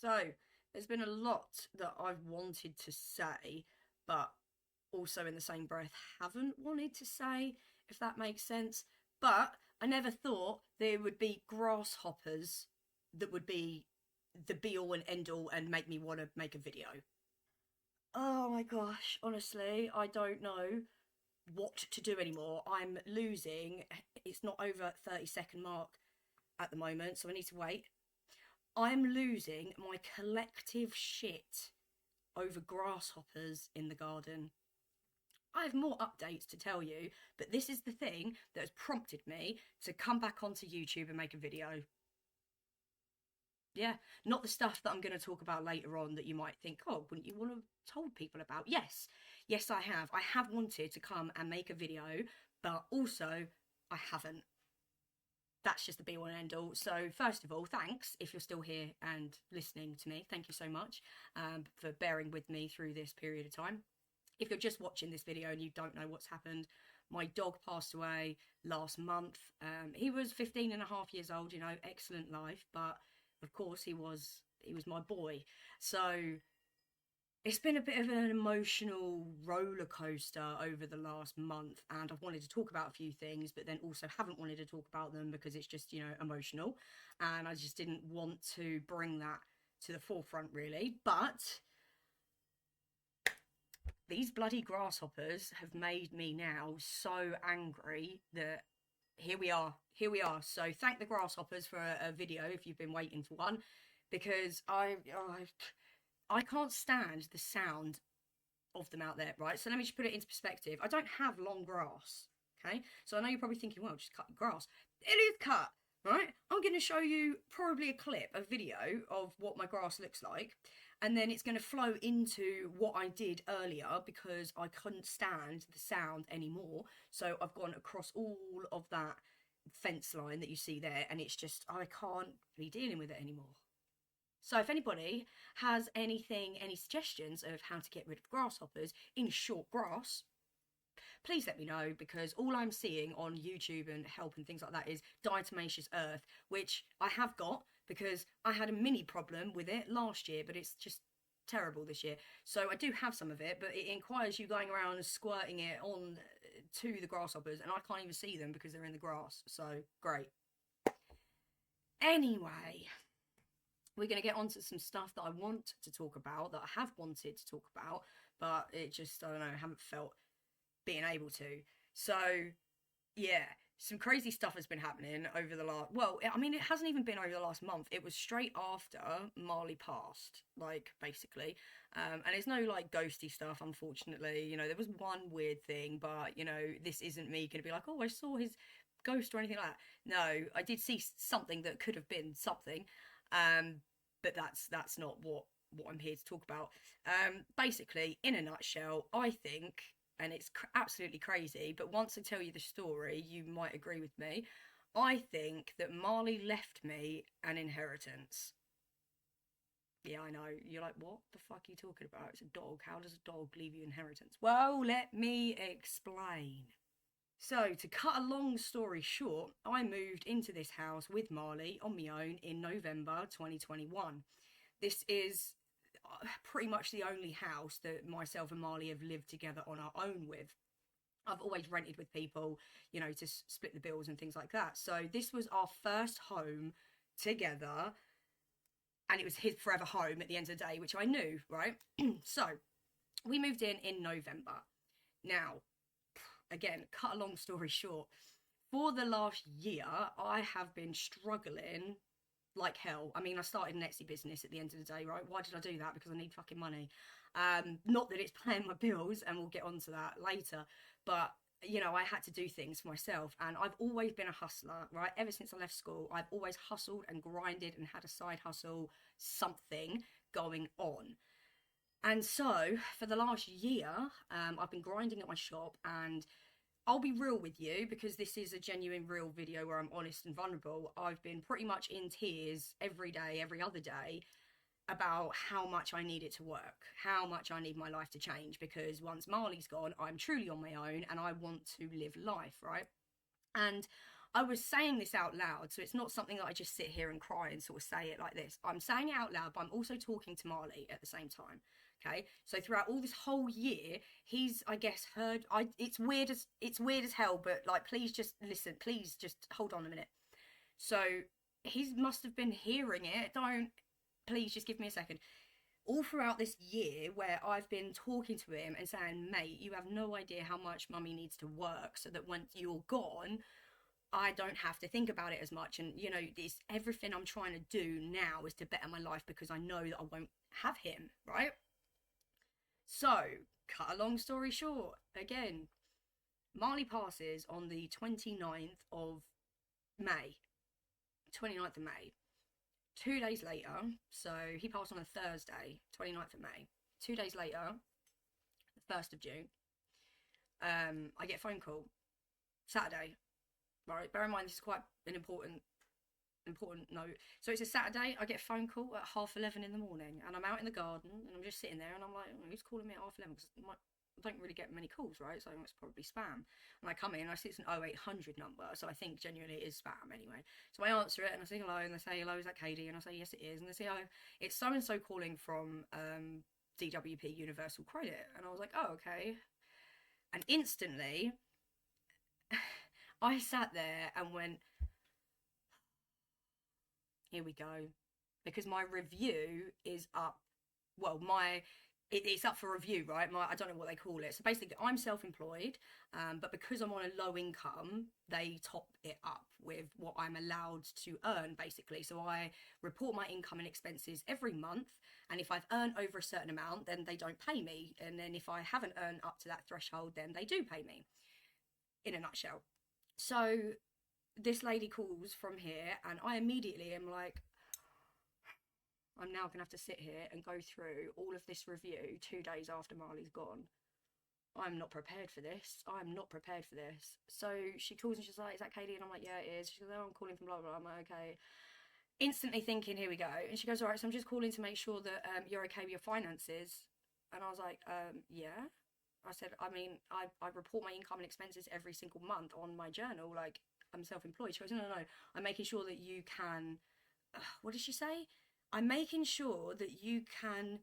So, there's been a lot that I've wanted to say, but also in the same breath haven't wanted to say, if that makes sense. But I never thought there would be grasshoppers that would be the be all and end all and make me want to make a video. Oh my gosh, honestly, I don't know what to do anymore. I'm losing. It's not over 30-second mark at the moment, so I need to wait. I'm losing my collective shit over grasshoppers in the garden. I have more updates to tell you, but this is the thing that has prompted me to come back onto YouTube and make a video. Yeah, not the stuff that I'm going to talk about later on that you might think, oh, wouldn't you want to have told people about? Yes, yes, I have. I have wanted to come and make a video, but also I haven't. That's just the be all and end all. So first of all, thanks if you're still here and listening to me. Thank you so much for bearing with me through this period of time. If you're just watching this video and you don't know what's happened, my dog passed away last month. He was 15 and a half years old, you know, excellent life, but of course he was my boy. So it's been a bit of an emotional roller coaster over the last month, and I've wanted to talk about a few things, but then also haven't wanted to talk about them because it's just, you know, emotional, and I just didn't want to bring that to the forefront really. But these bloody grasshoppers have made me now so angry that here we are. So thank the grasshoppers for a video if you've been waiting for one, because I can't stand the sound of them out there, right? So let me just put it into perspective. I don't have long grass, okay? So I know you're probably thinking, well, just cut your grass. It is cut, right? I'm going to show you probably a clip, a video of what my grass looks like, and then it's going to flow into what I did earlier because I couldn't stand the sound anymore. So I've gone across all of that fence line that you see there, and it's just, I can't be dealing with it anymore. So if anybody has any suggestions of how to get rid of grasshoppers in short grass, please let me know, because all I'm seeing on YouTube and help and things like that is Dietmacious Earth, which I have got because I had a mini problem with it last year, but it's just terrible this year. So I do have some of it, but it requires you going around and squirting it on to the grasshoppers, and I can't even see them because they're in the grass. So great. Anyway, we're going to get onto some stuff that I want to talk about, that I have wanted to talk about, but it just, I don't know, I haven't felt being able to. So yeah, some crazy stuff has been happening over the last, well, I mean, it hasn't even been over the last month. It was straight after Marley passed, like, basically. And it's no, like, ghosty stuff, unfortunately. You know, there was one weird thing, but, you know, this isn't me going to be like, oh, I saw his ghost or anything like that. No, I did see something that could have been something. But that's not what I'm here to talk about. Basically, in a nutshell, I think, and it's absolutely crazy, but once I tell you the story, you might agree with me. I think that Marley left me an inheritance. Yeah, I know. You're like, what the fuck are you talking about? It's a dog. How does a dog leave you inheritance? Well, let me explain. So, to cut a long story short, I moved into this house with Marley on my own in November 2021. This is pretty much the only house that myself and Marley have lived together on our own with. I've always rented with people, you know, to split the bills and things like that. So this was our first home together, and it was his forever home at the end of the day, which I knew, right? So we moved in November. Now, again, cut a long story short, for the last year, I have been struggling like hell. I mean, I started an Etsy business at the end of the day, right? Why did I do that? Because I need fucking money. Not that it's paying my bills, and we'll get onto that later, but you know, I had to do things for myself, and I've always been a hustler, right? Ever since I left school, I've always hustled and grinded and had a side hustle, something going on. And so for the last year, I've been grinding at my shop, and I'll be real with you because this is a genuine, real video where I'm honest and vulnerable. I've been pretty much in tears every day, every other day, about how much I need it to work, how much I need my life to change, because once Marley's gone, I'm truly on my own and I want to live life, right? And I was saying this out loud, so it's not something that I just sit here and cry and sort of say it like this. I'm saying it out loud, but I'm also talking to Marley at the same time. Okay, so throughout all this whole year, he's, I guess, heard. It's weird as hell, but like, please just listen. Please just hold on a minute. So he must have been hearing it. Don't, please just give me a second. All throughout this year, where I've been talking to him and saying, mate, you have no idea how much mummy needs to work so that when you're gone, I don't have to think about it as much. And, you know, this everything I'm trying to do now is to better my life because I know that I won't have him, right? So, cut a long story short, again, Marley passes on the 29th of May. 29th of May. 2 days later, so he passed on a Thursday, 29th of May. 2 days later, the 1st of June, I get a phone call. Saturday, right? Bear in mind, this is quite an important note. So it's a Saturday, I get a phone call at 11:30 in the morning, and I'm out in the garden, and I'm just sitting there, and I'm like, oh, who's calling me at 11:30? Because I don't really get many calls, right? So it's probably spam. And I come in and I see it's an 0800 number, so I think genuinely it is spam anyway. So I answer it and I say hello, and they say, hello, is that Katie? And I say, yes, it is. And they say, oh, it's so-and-so calling from DWP Universal Credit. And I was like, oh, okay. And instantly, I sat there and went, here we go. Because my review is up. Well, it's up for review, right? I don't know what they call it. So basically, I'm self-employed, but because I'm on a low income, they top it up with what I'm allowed to earn, basically. So I report my income and expenses every month, and if I've earned over a certain amount, then they don't pay me. And then if I haven't earned up to that threshold, then they do pay me, in a nutshell. So this lady calls from here, and I immediately am like, I'm now going to have to sit here and go through all of this review 2 days after Marley's gone. I'm not prepared for this. I'm not prepared for this. So she calls and she's like, is that Katie? And I'm like, yeah, it is. She goes, oh, I'm calling from blah, blah, blah. I'm like, okay. Instantly thinking, here we go. And she goes, all right, so I'm just calling to make sure that you're okay with your finances. And I was like, yeah. I said, I mean, I report my income and expenses every single month on my journal. Like, I'm self-employed. She goes, no. I'm making sure that you can, what did she say? I'm making sure that you can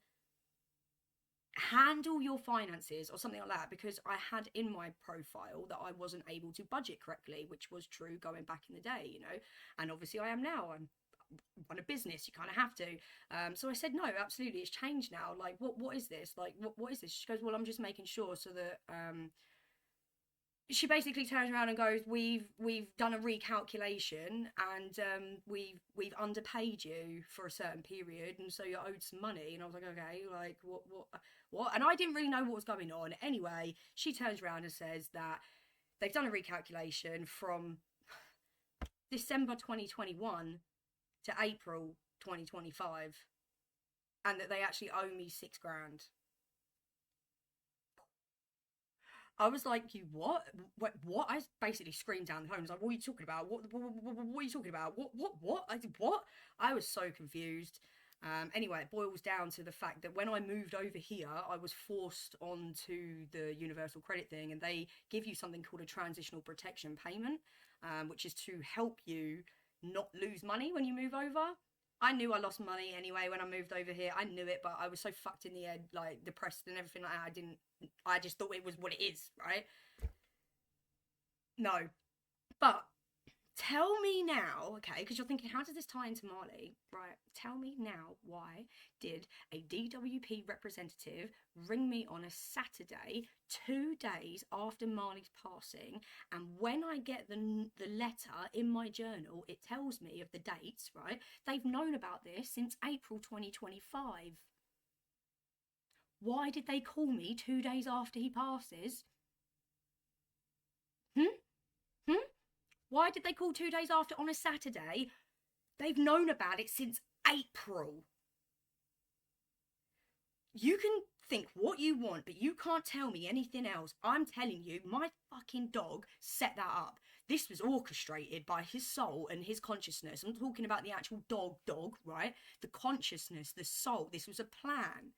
handle your finances or something like that, because I had in my profile that I wasn't able to budget correctly, which was true going back in the day, you know, and obviously I am now. I'm run a business, you kind of have to. So I said, no, absolutely, it's changed now. Like, what is this? Like, what is this? She goes, well, I'm just making sure so that she basically turns around and goes, we've done a recalculation, and we've underpaid you for a certain period, and so you're owed some money. And I was like, okay, like what? And I didn't really know what was going on. Anyway, she turns around and says that they've done a recalculation from December 2021 to April 2025, and that they actually owe me £6,000. I was like, you what? What? I basically screamed down the phone. I was like, what are you talking about? What are you talking about? What? I did what? I was so confused. Anyway, it boils down to the fact that when I moved over here, I was forced onto the universal credit thing, and they give you something called a transitional protection payment, which is to help you not lose money when you move over. I knew I lost money anyway when I moved over here. I knew it, but I was so fucked in the head, like depressed and everything like that. I just thought it was what it is, right? No. But tell me now, okay, because you're thinking, how does this tie into Marley? Right, tell me now, why did a DWP representative ring me on a Saturday, 2 days after Marley's passing, and when I get the letter in my journal, it tells me of the dates, right? They've known about this since April 2025. Why did they call me 2 days after he passes? Why did they call 2 days after on a Saturday? They've known about it since April. You can think what you want, but you can't tell me anything else. I'm telling you, my fucking dog set that up. This was orchestrated by his soul and his consciousness. I'm talking about the actual dog, right? The consciousness, the soul. This was a plan.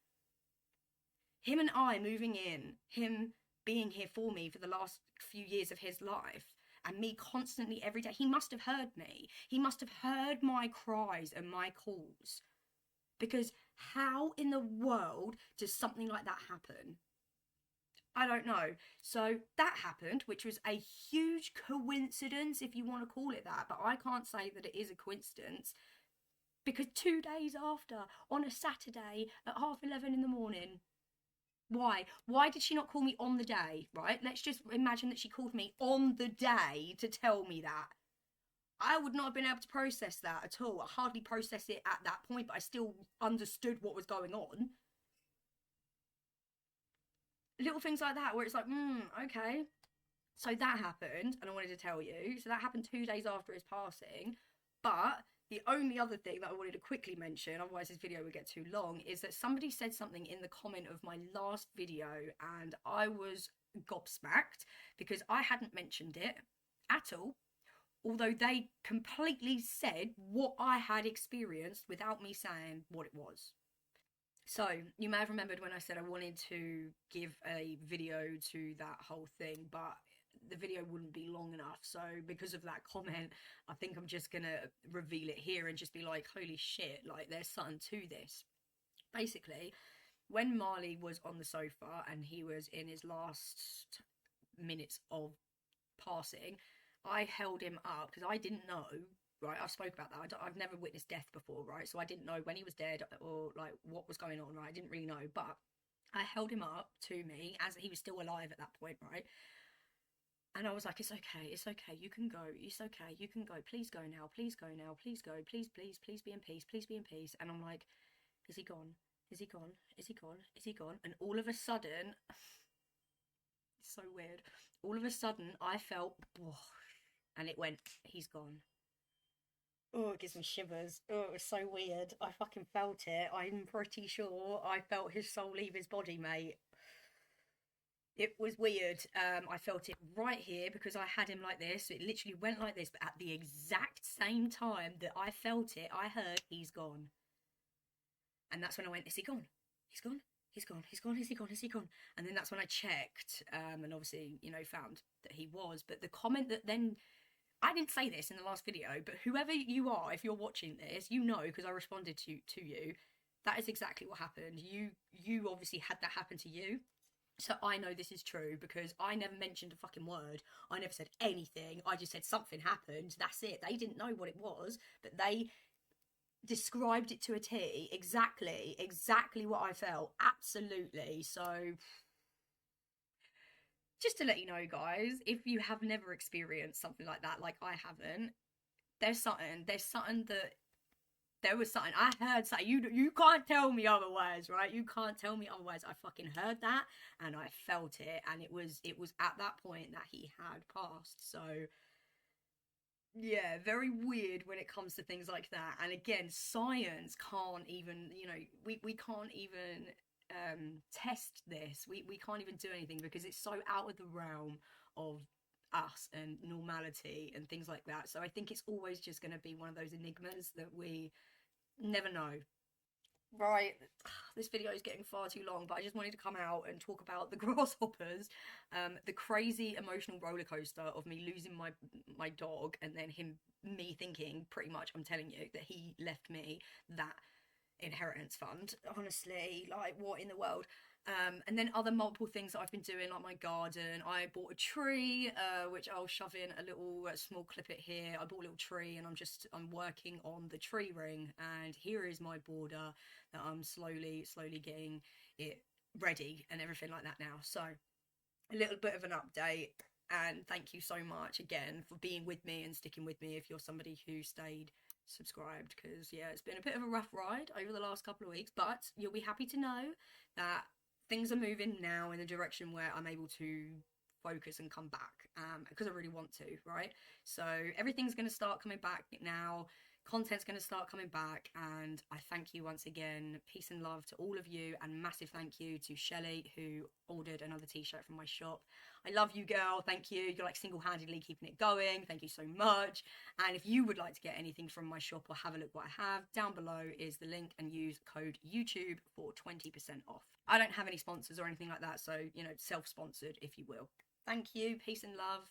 Him and I moving in, him being here for me for the last few years of his life, and me constantly every day. He must have heard me. He must have heard my cries and my calls. Because how in the world does something like that happen? I don't know. So that happened, which was a huge coincidence, if you want to call it that. But I can't say that it is a coincidence, because 2 days after, on a Saturday at 11:30 in the morning, why did she not call me on the day? Right, let's just imagine that she called me on the day to tell me that. I would not have been able to process that at all. I hardly processed it at that point, but I still understood what was going on. Little things like that where it's like, okay. So that happened, and I wanted to tell you. So that happened 2 days after his passing. But the only other thing that I wanted to quickly mention, otherwise this video would get too long, is that somebody said something in the comment of my last video, and I was gobsmacked because I hadn't mentioned it at all. Although they completely said what I had experienced without me saying what it was. So, you may have remembered when I said I wanted to give a video to that whole thing, but the video wouldn't be long enough. So, because of that comment, I think I'm just gonna reveal it here and just be like, holy shit, like, there's something to this. Basically, when Marley was on the sofa and he was in his last minutes of passing, I held him up because I didn't know, right? I've spoke about that. I've never witnessed death before, right? So I didn't know when he was dead or like what was going on, right? I didn't really know, but I held him up to me as he was still alive at that point, right? And I was like, it's okay, you can go, it's okay, you can go, please go now, please go now, please go, please, please, please be in peace, please be in peace. And I'm like, is he gone? Is he gone? Is he gone? Is he gone? And all of a sudden, it's so weird. All of a sudden, I felt, and it went, he's gone. Oh, it gives me shivers. Oh, it was so weird. I fucking felt it. I'm pretty sure I felt his soul leave his body, mate. It was weird. I felt it right here because I had him like this. It literally went like this, but at the exact same time that I felt it, I heard, he's gone. And that's when I went, is he gone? He's gone? He's gone, he's gone, is he gone, is he gone? And then that's when I checked, and obviously, you know, found that he was. But the comment that then, I didn't say this in the last video, but whoever you are, if you're watching this, you know, because I responded to you, that is exactly what happened. You obviously had that happen to you. So I know this is true because I never mentioned a fucking word. I never said anything. I just said something happened. That's it. They didn't know what it was, but they described it to a T. Exactly what I felt. Absolutely. So just to let you know, guys, if you have never experienced something like that, like I haven't, there was something. I heard something. You can't tell me otherwise, right? You can't tell me otherwise. I fucking heard that and I felt it, and it was at that point that he had passed. So yeah, very weird when it comes to things like that. And again, science can't even, you know, we can't even test this. We can't even do anything because it's so out of the realm of us and normality and things like that. So I think it's always just going to be one of those enigmas that we never know. Right, this video is getting far too long, but I just wanted to come out and talk about the Grasshoppers, the crazy emotional roller coaster of me losing my dog, and then me thinking, pretty much, I'm telling you, that he left me that inheritance fund. Honestly, like, what in the world? And then other multiple things that I've been doing, like my garden. I bought a tree, which I'll shove in a little small clip here. I bought a little tree and I'm working on the tree ring, and here is my border that I'm slowly getting it ready and everything like that now. So a little bit of an update, and thank you so much again for being with me and sticking with me if you're somebody who stayed subscribed, because yeah, it's been a bit of a rough ride over the last couple of weeks, but you'll be happy to know that things are moving now in a direction where I'm able to focus and come back, because I really want to, right? So everything's going to start coming back now. Content's going to start coming back, and I thank you once again. Peace and love to all of you, and massive thank you to Shelley, who ordered another t-shirt from my shop. I love you, girl. Thank you. You're like single-handedly keeping it going. Thank you so much. And if you would like to get anything from my shop or have a look what I have, down below is the link, and use code YouTube for 20% off. I don't have any sponsors or anything like that, so, you know, self-sponsored, if you will. Thank you. Peace and love.